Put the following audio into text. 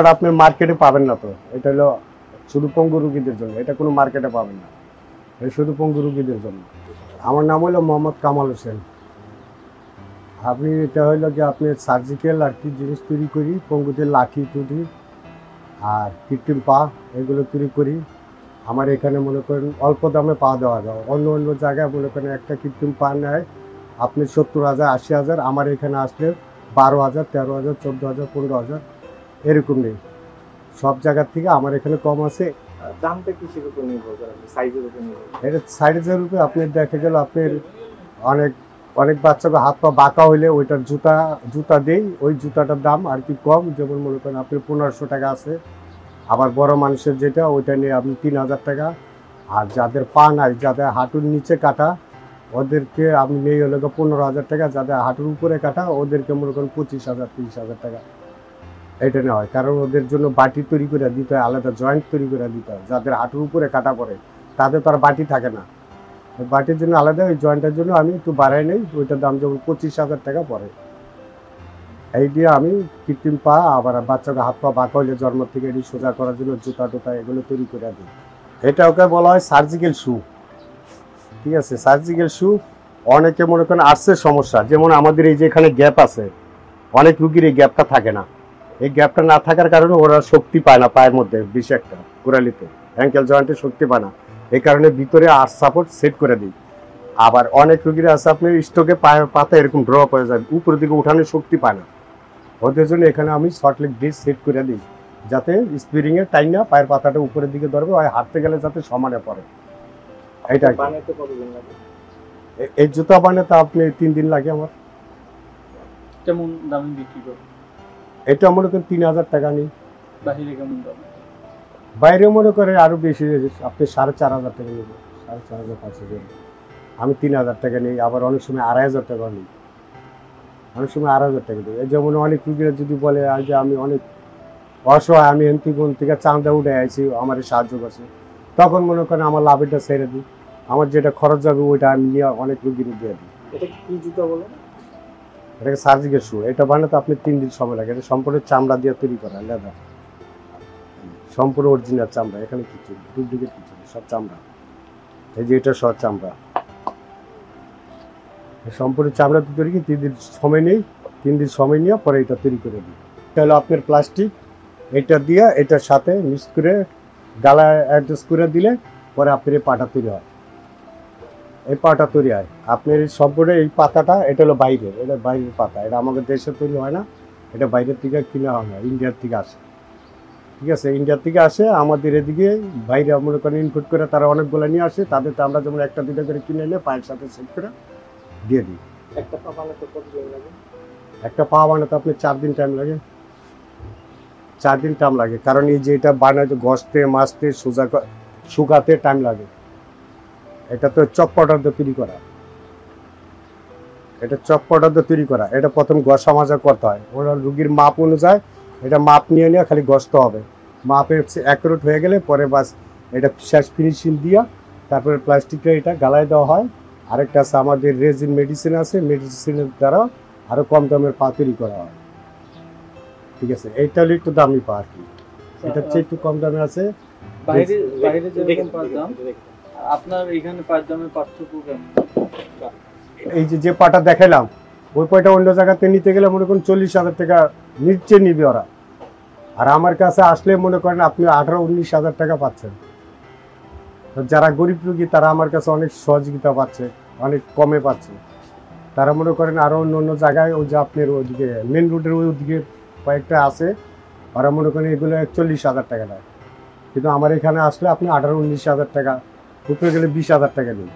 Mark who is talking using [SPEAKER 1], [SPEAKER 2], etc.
[SPEAKER 1] ছাড়া আপনি মার্কেটে পাবেন না। তো এটা হলো শুধু পঙ্গু রোগীদের জন্য, এটা কোনো মার্কেটে পাবেন না, এটা শুধু পঙ্গু রোগীদের জন্য। আমার নাম হলো মোহাম্মদ কামাল হোসেন। আপনি এটা হইলো যে আপনি সার্জিক্যাল আর কি জিনিস তৈরি করি, পঙ্গুদের লাঠি টুটি আর কৃত্রিম পা এগুলো তৈরি করি। আমার এখানে মনে করেন অল্প দামে পা দেওয়া যায়। অন্য অন্য জায়গায় মনে করেন একটা কৃত্রিম পা নেয় আপনি 70,000 80,000, আমার এখানে আসলে 12,000 13,000 14,000 15,000 এরকম নেই। সব জায়গার থেকে আমার এখানে কম আছে।
[SPEAKER 2] দামটা কিসের উপর নির্ভর করে, সাইজের উপর নির্ভর করে?
[SPEAKER 1] এটা সাইজের উপরে আপনি দেখা গেল আপনার অনেক অনেক বাচ্চাকে হাত পা বাঁকা হইলে ওইটার জুতা দেই, ওই জুতাটার দাম আর কি কম। যেমন মনে করেন আপনি 1500 টাকা আছে। আবার বড় মানুষের যেটা ওইটা নিয়ে আপনি 3,000 টাকা। আর যাদের পা নাই, যাদের হাঁটুর নিচে কাটা, ওদেরকে আমি নেই হলো 15,000 টাকা। যাদের হাঁটুর উপরে কাটা ওদেরকে মনে করেন 25,000 30,000 টাকা এটা নেওয়া হয়। কারণ ওদের জন্য বাটি তৈরি করে দিতে হয়, আলাদা জয়েন্ট তৈরি করে দিতে হয়। যাদের হাঁটুর উপরে কাটা পড়ে তাদের তো আর বাটি থাকে না, বাটির জন্য আলাদা, ওই জয়েন্টের জন্য আমি একটু বাড়াই নেই। ওইটার দাম যেমন 25,000 টাকা পড়ে। এই দিয়ে আমি কৃত্রিম পা আবার বাচ্চাকে হাত পা বাঁকা হইলে জন্ম থেকে এটি সোজা করার জন্য জুতা টুতা এগুলো তৈরি করে দিই। এটা ওকে বলা হয় সার্জিক্যাল শু। ঠিক আছে, সার্জিক্যাল শু। অনেকে মনে করেন আসছে সমস্যা, যেমন আমাদের এই যে এখানে গ্যাপ আছে, অনেক রুগীর এই গ্যাপটা থাকে না। এই গ্যাপটা না থাকার কারণে ওরা শক্তি পায় না পায়ের মধ্যে, বেশি একটা গোড়ালিতে অ্যাঙ্কেল জয়েন্টে শক্তি পায় না। এই কারণে ভিতরে আর্চ সাপোর্ট সেট করে দিই। আবার অনেক রুগীরা আছে আপনি স্টোকে পায়ের পাতা এরকম ড্রপ হয়ে যায়, উপরের দিকে উঠানোর শক্তি পায় না। ওদের জন্য এখানে আমি শর্টলেগ ডিস সেট করে দিই, যাতে স্প্রিংয়ে টাইম না পায়ের পাতাটা উপরের দিকে ধরবে, হয় হাঁটতে গেলে যাতে সমানে পড়ে। এইটা
[SPEAKER 2] বানাইতে কতদিন লাগে?
[SPEAKER 1] এই জুতা বানাতে আপনি 3 দিন লাগে আমার।
[SPEAKER 3] কেমন দামে বিক্রি করে?
[SPEAKER 1] এটা মনে করেন 3,000 টাকা নিই।
[SPEAKER 3] বাহিরে কেমন দাম?
[SPEAKER 1] বাইরে মনে করে আরো বেশি, আপনি 4,500 টাকা নেবেন, 4,500 5,000। আমি 3,000 টাকা নিই, আবার অনেক সময় 2,500 টাকা নিই, অনেক সময় 2,500 টাকা দিই। যেমন অনেক রুগীরা যদি বলে যে আমি অনেক অসহায়, আমি এনতিগুন থেকে চাঁদা উঠে আইছি, আমার সাহায্য করছে, তখন মনে করেন আমার লাভেরটা ছেড়ে দিই। আমার যেটা খরচ যাবে ওইটা আমি নিয়ে অনেক রুগীর দিয়ে দিই।
[SPEAKER 2] এটা কি জুতা বলে?
[SPEAKER 1] এটাকে সার্জিক্যাল শু। এটা বানাতে আপনি 3 দিন সময় লাগে। এটা সম্পূর্ণ চামড়া দিয়ে তৈরি করা, লেদার, সম্পূর্ণ অরিজিনাল চামড়া। এখানে কিছু ডুপ্লিকেট কিছু নেই, সব চামড়া। এই যে এটা সব চামড়া, সম্পূর্ণ চামড়া তৈরি কি 3 দিন সময় নেই। 3 দিন সময় নিয়ে পরে এটা তৈরি করে দিই। এটা হলো আপনার প্লাস্টিক, এটা দিয়ে এটার সাথে মিক্স করে গালায় অ্যাডজাস্ট করে দিলে পরে আপনার এই পাটা তৈরি হয়। এই পাটা তৈরি হয় আপনার সম্পূর্ণ এই পাতাটা, এটা হলো বাইরের, এটা বাইরের পাতা, এটা আমাদের দেশে তৈরি হয় না, এটা বাইরের থেকে কিনা হয় না, ইন্ডিয়ার থেকে আসে। ঠিক আছে, ইন্ডিয়ার থেকে আসে আমাদের এদিকে, বাইরে মনে করেন ইনপুট করে তারা অনেকগুলো নিয়ে আসে, তাদেরকে আমরা যেমন 1টা 2টা করে কিনে এনে পায়ের সাথে সেট করে দিয়ে দিই।
[SPEAKER 2] একটা পা বানাতে কতদিন লাগে?
[SPEAKER 1] একটা পা বানাতে আপনি 4 দিন টাইম লাগে। 4 দিন টাইম লাগে, কারণ এই যে এটা বানাতে ঘষতে মাছতে সোজা শুকাতে টাইম লাগে। এটা তো চপ পাউডার দিয়ে তৈরি করা, এটা চপ পাউডার দিয়ে তৈরি করা। এটা প্রথম ঘষা মাজা করতে হয়, ওরা রুগীর মাপ অনুযায়ী এটা মাপ নিয়ে নিয়ে খালি ঘষতে হবে। মাপের অ্যাকুরেট হয়ে গেলে পরে বাস এটা শেষ ফিনিশিং দিয়া তারপরে প্লাস্টিকটা এটা গালায় দেওয়া হয়। আরেকটা আছে আমাদের রেজিন মেডিসিন আছে, মেডিসিনের দ্বারা আরও কম দামের পা তৈরি করা হয়। ঠিক আছে, এইটা হলো একটু দামি পা আর কি, এটা চেয়ে একটু কম দামে আছে।
[SPEAKER 3] বাইরে বাইরে যেরকম পাওয়ার দাম, আপনার এখানে পাওয়ার দামের পার্থক্য কেমন?
[SPEAKER 1] এই যে পাটা দেখাইলাম, ওই পাটা অন্য জায়গাতে নিতে গেলে মনে করেন 40,000 টাকা নিচে নিবে ওরা, আর আমার কাছে আসলে মনে করেন আপনি 18-19,000 টাকা পাচ্ছেন। যারা গরিব রুগী তারা আমার কাছে অনেক সহযোগিতা পাচ্ছে, অনেক কমে পাচ্ছে। তারা মনে করেন আরও অন্য অন্য জায়গায়, ওই যে আপনার ওইদিকে মেন রোডের ওইদিকে কয়েকটা আছে, ওরা মনে করেন এগুলো 40,000 টাকা নেয়, কিন্তু আমার এখানে আসলে আপনি 18-19,000 টাকা, উপরে গেলে 20,000 টাকা নিন।